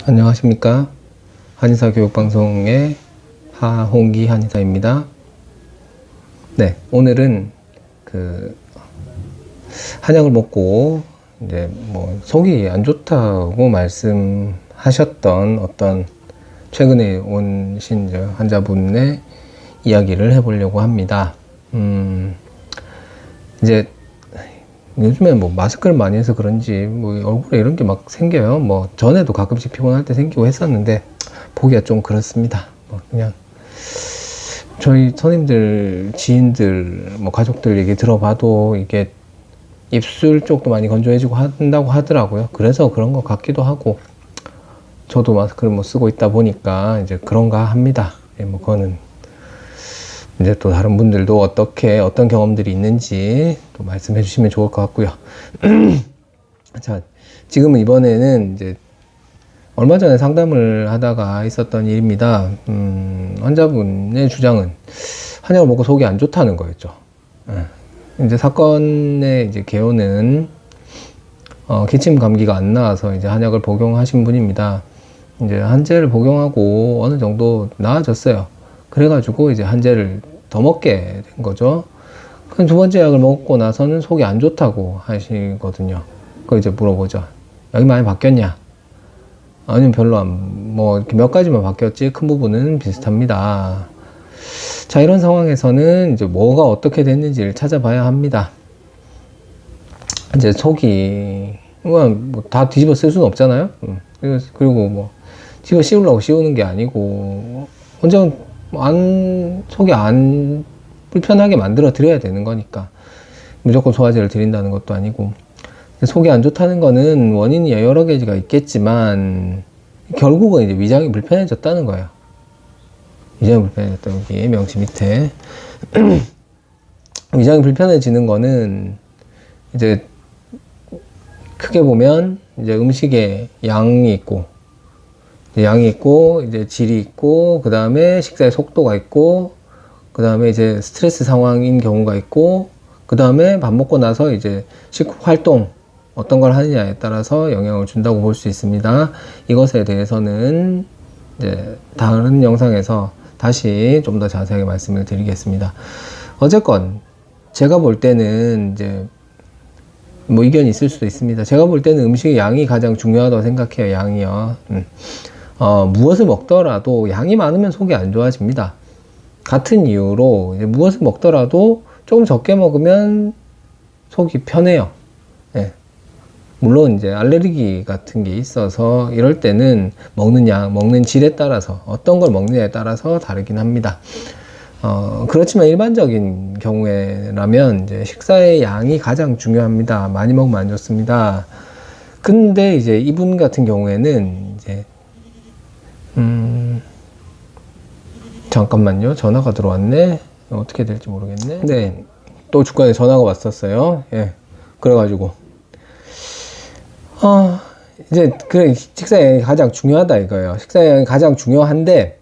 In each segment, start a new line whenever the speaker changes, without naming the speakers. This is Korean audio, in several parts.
안녕하십니까. 한의사 교육방송의 하홍기 한의사입니다. 네, 오늘은 한약을 먹고 이제 속이 안 좋다고 말씀하셨던 어떤 최근에 오신 환자분의 이야기를 해보려고 합니다. 이제 요즘에 마스크를 많이 해서 그런지 얼굴에 이런 게 막 생겨요. 전에도 가끔씩 피곤할 때 생기고 했었는데 보기가 좀 그렇습니다. 그냥 저희 선생님들, 지인들, 가족들 얘기 들어봐도 이게 입술 쪽도 많이 건조해지고 한다고 하더라고요. 그래서 그런 것 같기도 하고, 저도 마스크를 쓰고 있다 보니까 이제 그런가 합니다. 그거는 이제 또 다른 분들도 어떤 경험들이 있는지 또 말씀해 주시면 좋을 것 같고요. 자, 지금은 이번에는 이제 얼마 전에 상담을 하다가 있었던 일입니다. 환자분의 주장은 한약을 먹고 속이 안 좋다는 거였죠. 이제 사건의 이제 개요는 기침 감기가 안 나와서 이제 한약을 복용하신 분입니다. 이제 한제를 복용하고 어느 정도 나아졌어요. 그래가지고 이제 한제를 더 먹게 된 거죠. 그럼 두 번째 약을 먹고 나서는 속이 안 좋다고 하시거든요. 그거 이제 물어보죠. 약이 많이 바뀌었냐? 아니면 별로 이렇게 몇 가지만 바뀌었지 큰 부분은 비슷합니다. 자, 이런 상황에서는 이제 뭐가 어떻게 됐는지를 찾아봐야 합니다. 이제 속이 다 뒤집어 쓸 수는 없잖아요. 그리고 뒤집어 씌우려고 씌우는 게 아니고 혼자 속이 안 불편하게 만들어 드려야 되는 거니까 무조건 소화제를 드린다는 것도 아니고. 속이 안 좋다는 거는 원인이 여러 가지가 있겠지만 결국은 이제 위장이 불편해졌다는 거예요. 위장이 불편해졌다. 여기 명치 밑에 위장이 불편해지는 거는 이제 크게 보면 이제 음식에 양이 있고 이제 질이 있고, 그 다음에 식사의 속도가 있고, 그 다음에 이제 스트레스 상황인 경우가 있고, 그 다음에 밥 먹고 나서 이제 식후 활동 어떤 걸 하느냐에 따라서 영향을 준다고 볼 수 있습니다. 이것에 대해서는 이제 다른 영상에서 다시 좀 더 자세하게 말씀을 드리겠습니다. 어쨌건 제가 볼 때는 이제 의견이 있을 수도 있습니다. 제가 볼 때는 음식의 양이 가장 중요하다고 생각해요. 양이요. 무엇을 먹더라도 양이 많으면 속이 안 좋아집니다. 같은 이유로 이제 무엇을 먹더라도 조금 적게 먹으면 속이 편해요. 예. 물론 이제 알레르기 같은 게 있어서 이럴 때는 먹는 양, 먹는 질에 따라서 어떤 걸 먹느냐에 따라서 다르긴 합니다. 그렇지만 일반적인 경우에라면 이제 식사의 양이 가장 중요합니다. 많이 먹으면 안 좋습니다. 근데 이제 이분 같은 경우에는 이제 잠깐만요. 전화가 들어왔네. 어떻게 될지 모르겠네. 네. 또 주간에 전화가 왔었어요. 예. 그래가지고 이제 식사량이 가장 중요하다 이거예요. 식사량이 가장 중요한데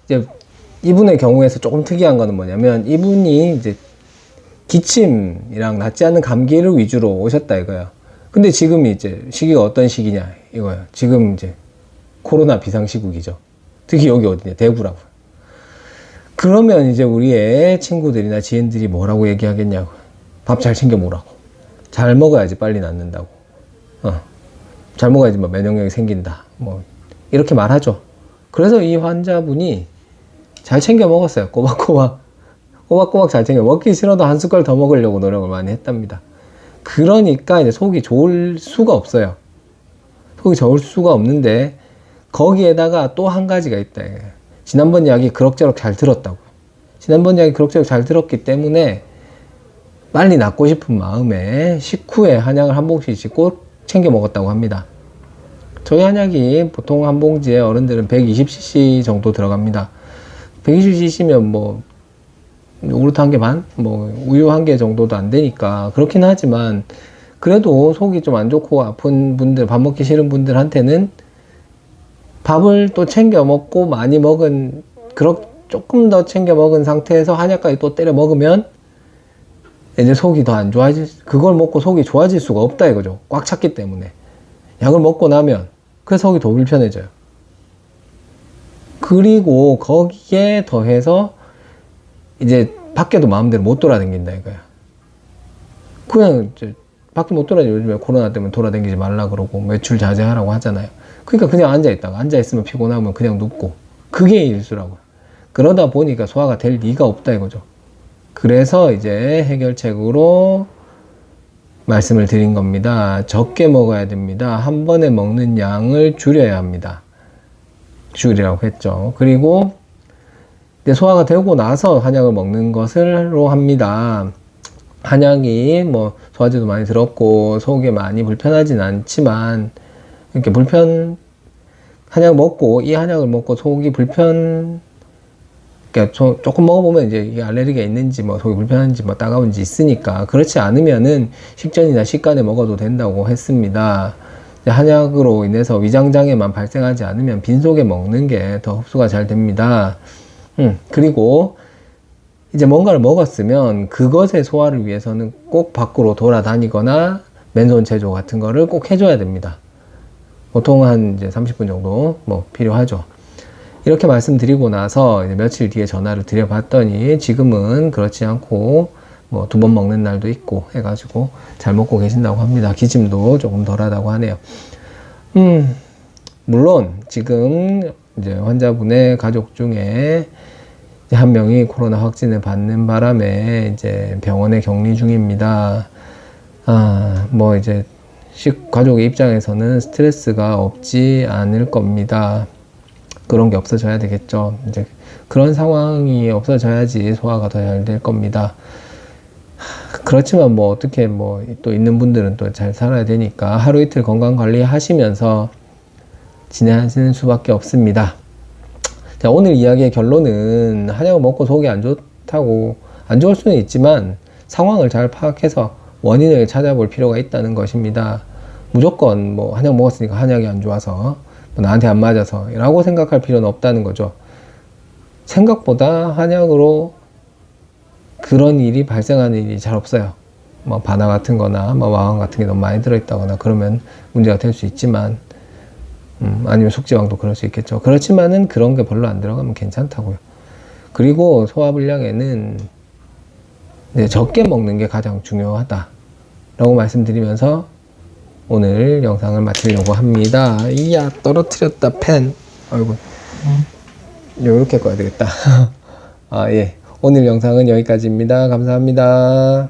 이제 이분의 경우에서 조금 특이한 거는 뭐냐면, 이분이 이제 기침이랑 낫지 않는 감기를 위주로 오셨다 이거예요. 근데 지금 이제 시기가 어떤 시기냐 이거예요. 지금 이제 코로나 비상시국이죠. 특히 여기 어디냐, 대구라고. 그러면 이제 우리의 친구들이나 지인들이 뭐라고 얘기하겠냐고. 밥 잘 챙겨 먹으라고. 잘 먹어야지 빨리 낫는다고. 잘 먹어야지 면역력이 생긴다. 이렇게 말하죠. 그래서 이 환자분이 잘 챙겨 먹었어요. 꼬박꼬박 잘 챙겨 먹기 싫어도 한 숟갈 더 먹으려고 노력을 많이 했답니다. 그러니까 이제 속이 좋을 수가 없어요. 속이 좋을 수가 없는데 거기에다가 또 한 가지가 있다. 지난번 이야기 그럭저럭 잘 들었다고. 지난번 이야기 그럭저럭 잘 들었기 때문에 빨리 낫고 싶은 마음에 식후에 한약을 한 봉지씩 꼭 챙겨 먹었다고 합니다. 저희 한약이 보통 한 봉지에 어른들은 120cc 정도 들어갑니다. 120cc면 요구르트 한 개 반? 우유 한 개 정도도 안 되니까 그렇긴 하지만, 그래도 속이 좀 안 좋고 아픈 분들, 밥 먹기 싫은 분들한테는 밥을 또 챙겨 먹고 많이 먹은, 조금 더 챙겨 먹은 상태에서 한약까지 또 때려 먹으면 이제 속이 더 안 좋아질, 그걸 먹고 속이 좋아질 수가 없다 이거죠. 꽉 찼기 때문에. 약을 먹고 나면 그 속이 더 불편해져요. 그리고 거기에 더해서 이제 밖에도 마음대로 못 돌아다닌다 이거야. 그냥 이제 밖에 못 돌아다니고 요즘에 코로나 때문에 돌아다니지 말라 그러고 외출 자제하라고 하잖아요. 그러니까 그냥 앉아있다가 앉아있으면 피곤하면 그냥 눕고 그게 일수라고요. 그러다 보니까 소화가 될 리가 없다 이거죠. 그래서 이제 해결책으로 말씀을 드린 겁니다. 적게 먹어야 됩니다. 한 번에 먹는 양을 줄여야 합니다. 줄이라고 했죠. 그리고 이제 소화가 되고 나서 한약을 먹는 것으로 합니다. 한약이 뭐 소화제도 많이 들었고 속에 많이 불편하진 않지만 이렇게 한약 먹고 이 한약을 먹고 속이 그러니까 조금 먹어보면 이제 이게 알레르기가 있는지 뭐 속이 불편한지 뭐 따가운지 있으니까 그렇지 않으면은 식전이나 식간에 먹어도 된다고 했습니다. 한약으로 인해서 위장장애만 발생하지 않으면 빈속에 먹는 게 더 흡수가 잘 됩니다. 그리고 이제 뭔가를 먹었으면 그것의 소화를 위해서는 꼭 밖으로 돌아다니거나 맨손 체조 같은 거를 꼭 해줘야 됩니다. 보통 한 이제 30분 정도 뭐 필요하죠. 이렇게 말씀드리고 나서 이제 며칠 뒤에 전화를 드려봤더니 지금은 그렇지 않고 뭐 2번 먹는 날도 있고 해가지고 잘 먹고 계신다고 합니다. 기침도 조금 덜하다고 하네요. 물론 지금 이제 환자분의 가족 중에 한 명이 코로나 확진을 받는 바람에 이제 병원에 격리 중입니다. 뭐 이제 가족의 입장에서는 스트레스가 없지 않을 겁니다. 그런 게 없어져야 되겠죠. 이제 그런 상황이 없어져야지 소화가 더 잘 될 겁니다. 그렇지만 뭐 어떻게 뭐 또 있는 분들은 또 잘 살아야 되니까 하루 이틀 건강 관리 하시면서 지내시는 수밖에 없습니다. 자, 오늘 이야기의 결론은 한약을 먹고 속이 안 좋다고 안 좋을 수는 있지만 상황을 잘 파악해서 원인을 찾아볼 필요가 있다는 것입니다. 무조건 뭐 한약 먹었으니까 한약이 안 좋아서 뭐 나한테 안 맞아서 라고 생각할 필요는 없다는 거죠. 생각보다 한약으로 그런 일이 발생하는 일이 잘 없어요. 뭐 바나 같은 거나 뭐 와왕 같은 게 너무 많이 들어있다거나 그러면 문제가 될 수 있지만 아니면 숙지왕도 그럴 수 있겠죠. 그렇지만은 그런 게 별로 안 들어가면 괜찮다고요. 그리고 소화불량에는 적게 먹는 게 가장 중요하다 라고 말씀드리면서 오늘 영상을 마치려고 합니다. 이야, 떨어뜨렸다 펜. 아이고, 이렇게 꺼야 되겠다. 예, 오늘 영상은 여기까지입니다. 감사합니다.